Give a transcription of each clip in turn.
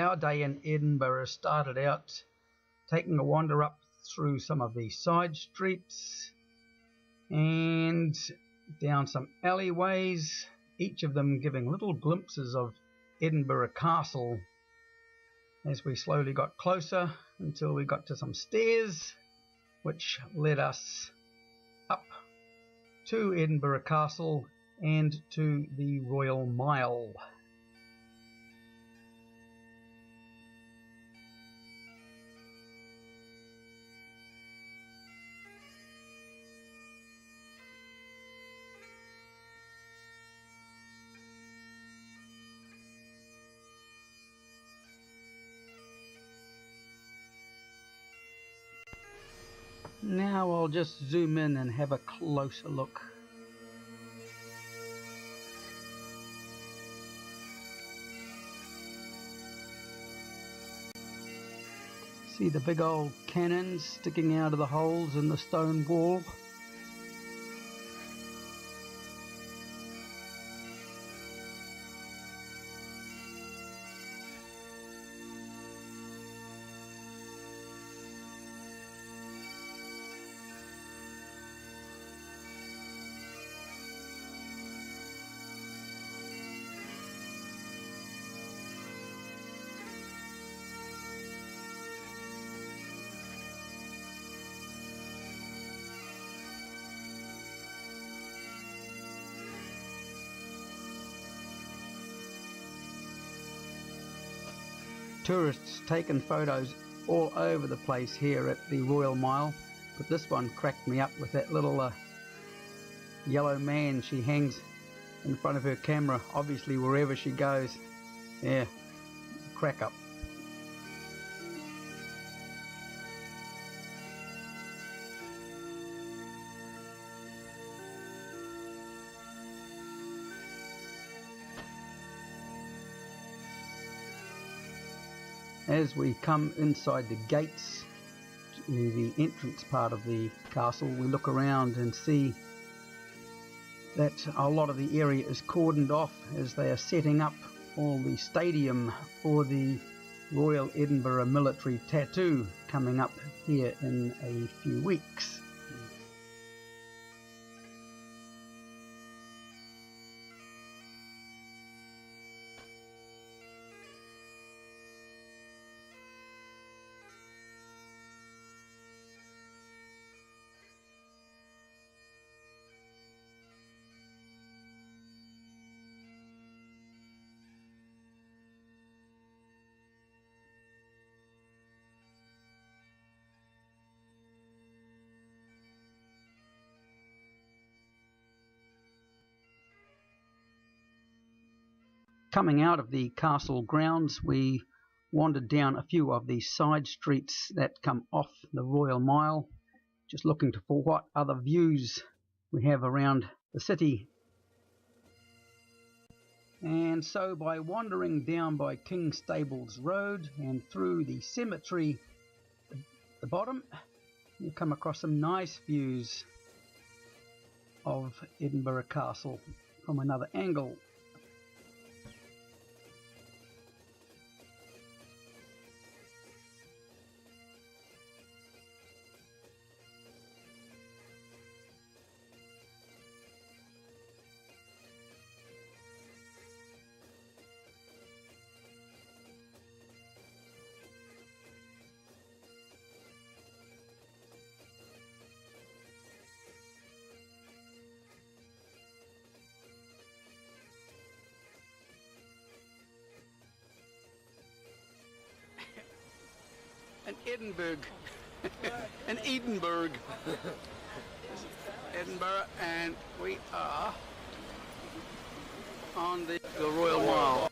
our day in Edinburgh started out taking a wander up through some of the side streets and down some alleyways, each of them giving little glimpses of Edinburgh Castle as we slowly got closer until we got to some stairs which led us up to Edinburgh Castle and to the Royal Mile. Now I'll just zoom in and have a closer look. See the big old cannons sticking out of the holes in the stone wall. Tourists taking photos all over the place here at the Royal Mile, but this one cracked me up with that little yellow man she hangs in front of her camera, obviously wherever she goes. Yeah, crack up. As we come inside the gates to the entrance part of the castle, we look around and see that a lot of the area is cordoned off as they are setting up all the stadium for the Royal Edinburgh Military Tattoo coming up here in a few weeks. Coming out of the castle grounds, we wandered down a few of the side streets that come off the Royal Mile, just looking for what other views we have around the city. And so by wandering down by King Stables Road and through the cemetery at the bottom, you come across some nice views of Edinburgh Castle from another angle. In Edinburgh, in Edinburgh, Edinburgh, and we are on the Royal Mile.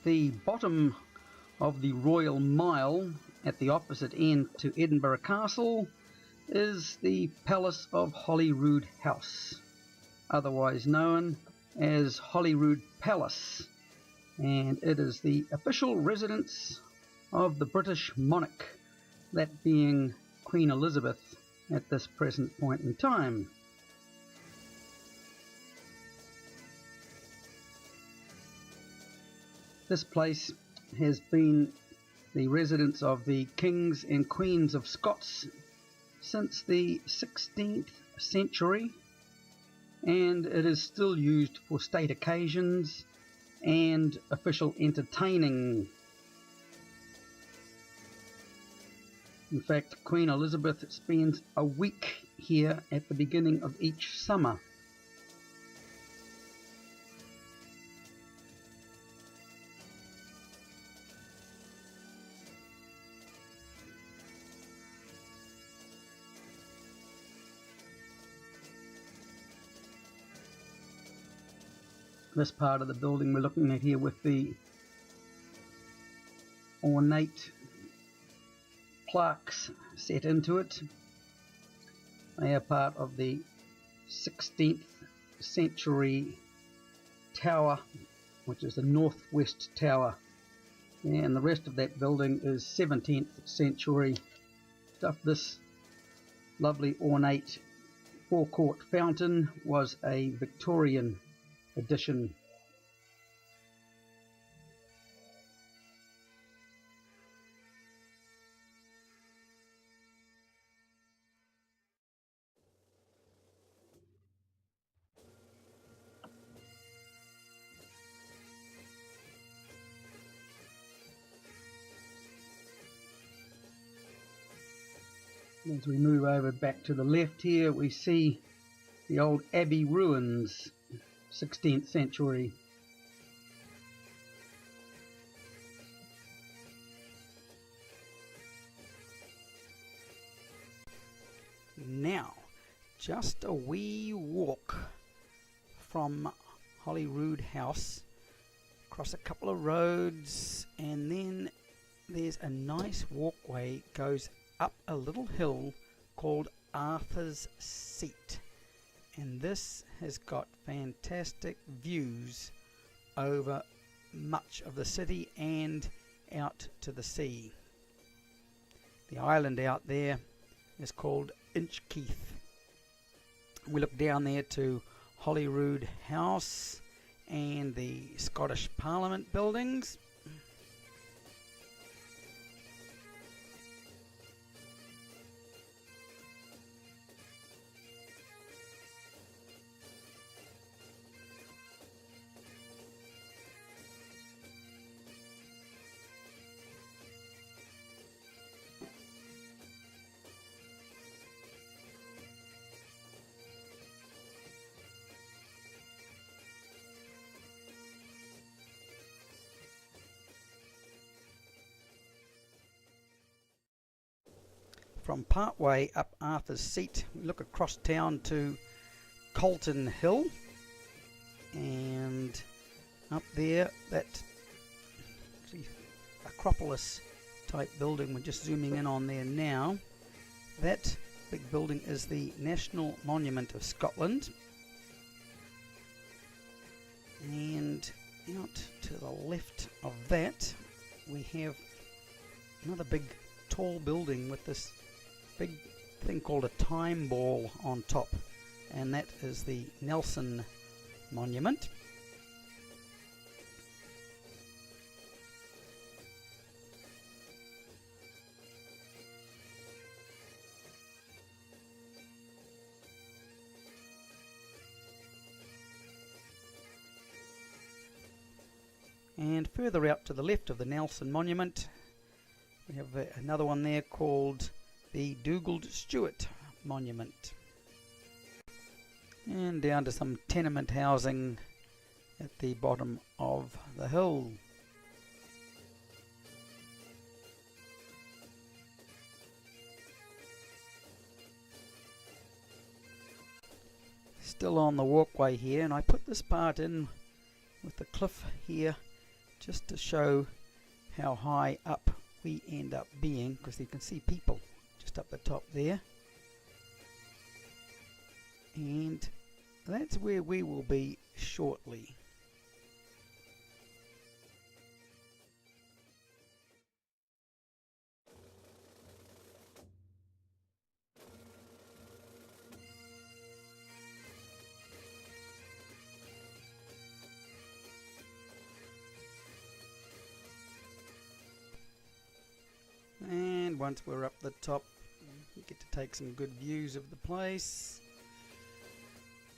the bottom of the Royal Mile at the opposite end to Edinburgh Castle is the Palace of Holyrood House, otherwise known as Holyrood Palace, and it is the official residence of the British monarch, that being Queen Elizabeth at this present point in time. This place has been the residence of the kings and queens of Scots since the 16th century, and it is still used for state occasions and official entertaining. In fact, Queen Elizabeth spends a week here at the beginning of each summer. This part of the building we're looking at here with the ornate plaques set into it, they are part of the 16th century tower, which is the northwest tower, and the rest of that building is 17th century stuff. This lovely ornate forecourt fountain was a Victorian addition. As we move over back to the left here, we see the old Abbey ruins, 16th century. Now, just a wee walk from Holyrood House, across a couple of roads, and then there's a nice walkway goes up a little hill called Arthur's Seat, and this has got fantastic views over much of the city and out to the sea. The island out there is called Inchkeith. We look down there to Holyrood House and the Scottish Parliament buildings. From partway up Arthur's Seat, we look across town to Colton Hill, and up there, that Acropolis type building, we're just zooming in on there now. That big building is the National Monument of Scotland, and out to the left of that we have another big tall building with this big thing called a time ball on top, and that is the Nelson Monument. And further out to the left of the Nelson Monument we have another one there called the Dugald Stewart Monument. And down to some tenement housing at the bottom of the hill. Still on the walkway here, and I put this part in with the cliff here just to show how high up we end up being, because you can see people just up the top there, and that's where we will be shortly. And once we're up the top, we get to take some good views of the place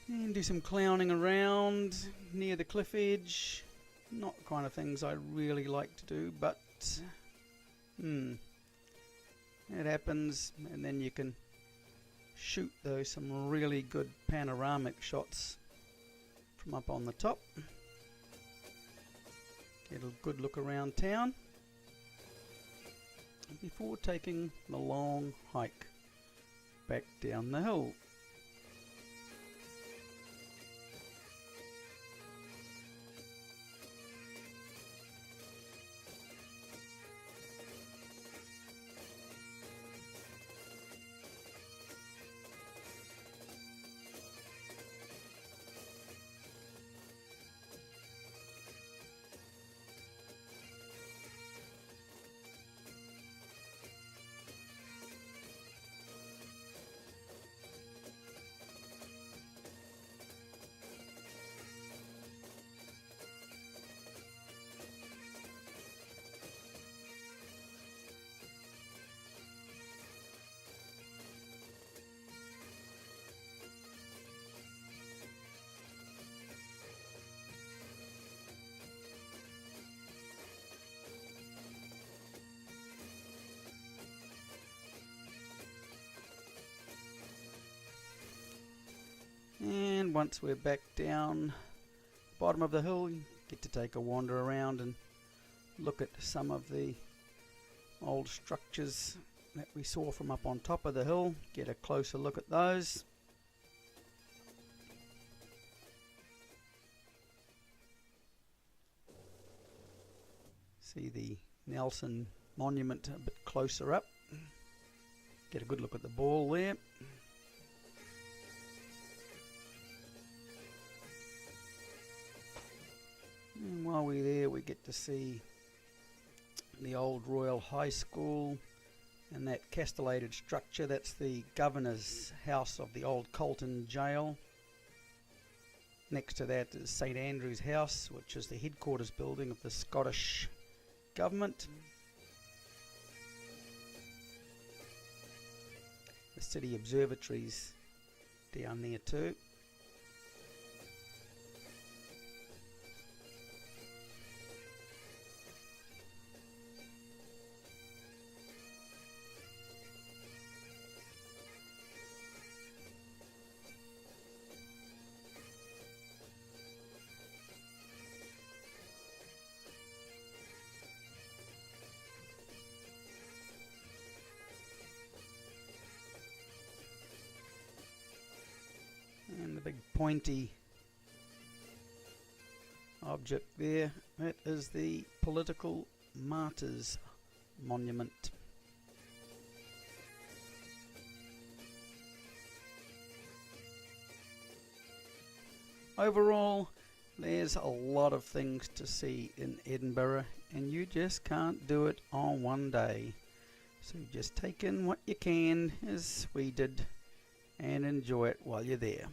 and do some clowning around near the cliff edge. Not the kind of things I really like to do, but it happens, and then you can shoot some really good panoramic shots from up on the top. Get a good look around town before taking the long hike back down the hill. And once we're back down the bottom of the hill, you get to take a wander around and look at some of the old structures that we saw from up on top of the hill. Get a closer look at those. See the Nelson monument a bit closer up. Get a good look at the ball there. And while we're there, we get to see the old Royal High School and that castellated structure. That's the governor's house of the old Colton jail. Next to that is St Andrew's House, which is the headquarters building of the Scottish government. The city observatories down there too. And the big pointy object there, that is the Political Martyrs Monument. Overall, there's a lot of things to see in Edinburgh, and you just can't do it on one day. So just take in what you can, as we did, and enjoy it while you're there.